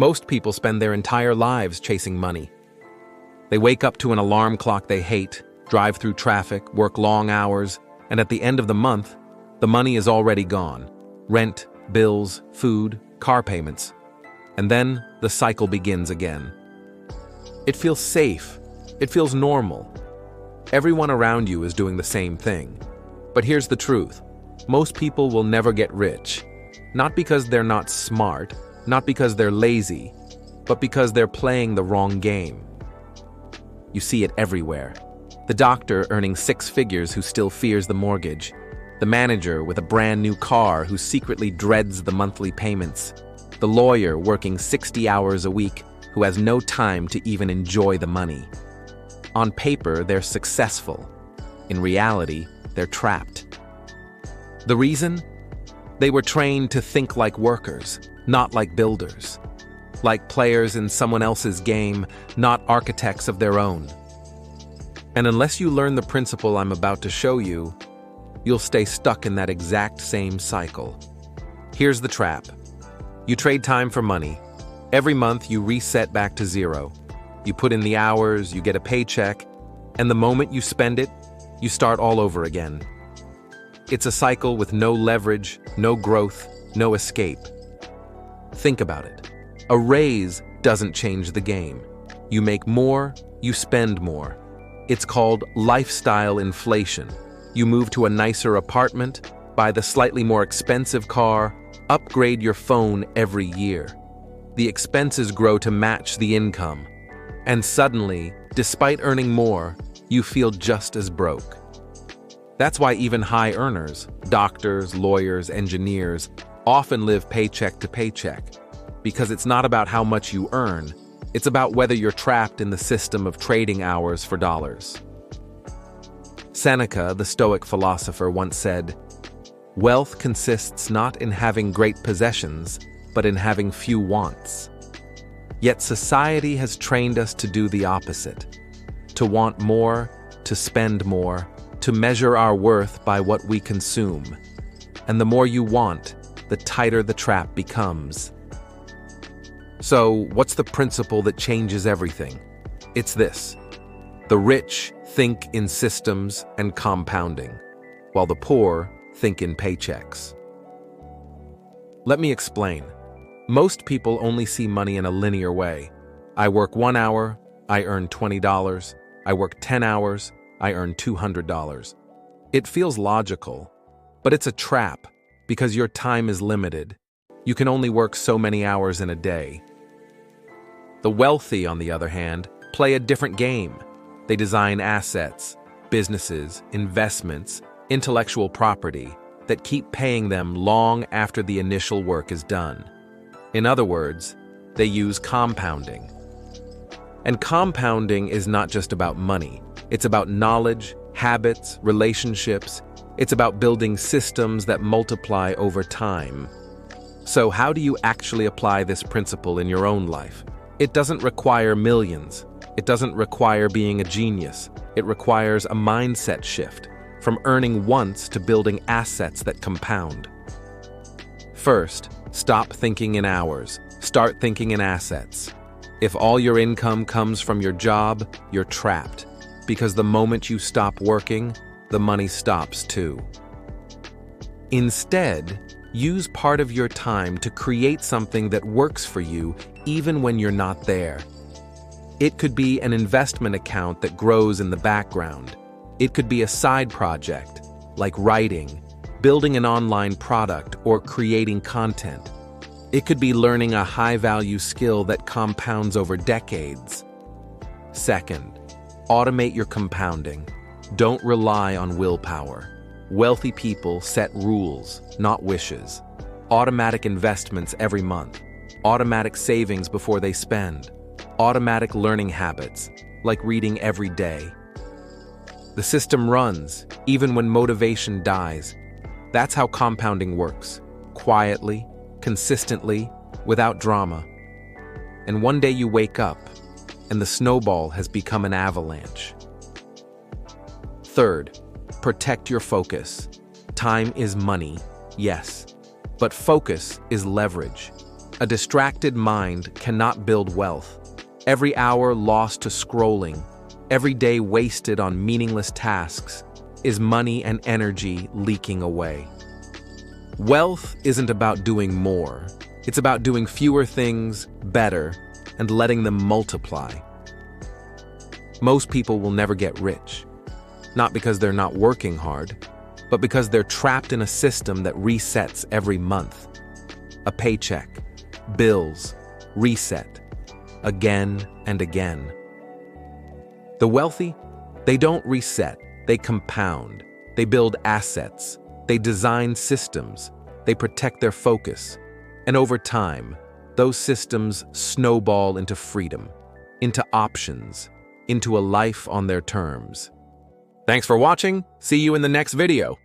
Most people spend their entire lives chasing money. They wake up to an alarm clock they hate, drive through traffic, work long hours, and at the end of the month, the money is already gone. Rent, bills, food, car payments. And then the cycle begins again. It feels safe. It feels normal. Everyone around you is doing the same thing. But here's the truth. Most people will never get rich. Not because they're not smart, not because they're lazy, but because they're playing the wrong game. You see it everywhere. The doctor earning 6 figures who still fears the mortgage. The manager with a brand new car who secretly dreads the monthly payments. The lawyer working 60 hours a week who has no time to even enjoy the money. On paper, they're successful. In reality, they're trapped. The reason? They were trained to think like workers, not like builders. Like players in someone else's game, not architects of their own. And unless you learn the principle I'm about to show you, you'll stay stuck in that exact same cycle. Here's the trap. You trade time for money. Every month you reset back to zero. You put in the hours, you get a paycheck, and the moment you spend it, you start all over again. It's a cycle with no leverage, no growth, no escape. Think about it. A raise doesn't change the game. You make more, you spend more. It's called lifestyle inflation. You move to a nicer apartment, buy the slightly more expensive car, upgrade your phone every year. The expenses grow to match the income. And suddenly, despite earning more, you feel just as broke. That's why even high earners, doctors, lawyers, engineers, often live paycheck to paycheck. Because it's not about how much you earn, it's about whether you're trapped in the system of trading hours for dollars. Seneca, the Stoic philosopher, once said, "Wealth consists not in having great possessions, but in having few wants." Yet society has trained us to do the opposite. To want more, to spend more, to measure our worth by what we consume. And the more you want, the tighter the trap becomes. So, what's the principle that changes everything? It's this. The rich think in systems and compounding, while the poor think in paychecks. Let me explain. Most people only see money in a linear way. I work 1 hour, I earn $20. I work 10 hours, I earn $200. It feels logical, but it's a trap because your time is limited. You can only work so many hours in a day. The wealthy, on the other hand, play a different game. They design assets, businesses, investments, intellectual property that keep paying them long after the initial work is done. In other words, they use compounding. And compounding is not just about money. It's about knowledge, habits, relationships. It's about building systems that multiply over time. So how do you actually apply this principle in your own life? It doesn't require millions. It doesn't require being a genius. It requires a mindset shift, from earning once to building assets that compound. First, stop thinking in hours. Start thinking in assets. If all your income comes from your job, you're trapped. Because the moment you stop working, the money stops too. Instead, use part of your time to create something that works for you even when you're not there. It could be an investment account that grows in the background. It could be a side project, like writing, building an online product, or creating content. It could be learning a high-value skill that compounds over decades. Second, automate your compounding. Don't rely on willpower. Wealthy people set rules, not wishes. Automatic investments every month. Automatic savings before they spend. Automatic learning habits, like reading every day. The system runs, even when motivation dies. That's how compounding works. Quietly, consistently, without drama. And one day you wake up, and the snowball has become an avalanche. Third, protect your focus. Time is money, yes, but focus is leverage. A distracted mind cannot build wealth. Every hour lost to scrolling, every day wasted on meaningless tasks, is money and energy leaking away. Wealth isn't about doing more. It's about doing fewer things better and letting them multiply. Most people will never get rich, not because they're not working hard, but because they're trapped in a system that resets every month. A paycheck, bills, reset, again and again. The wealthy, they don't reset, they compound. They build assets, they design systems, they protect their focus. And over time, those systems snowball into freedom, into options, into a life on their terms. Thanks for watching. See you in the next video.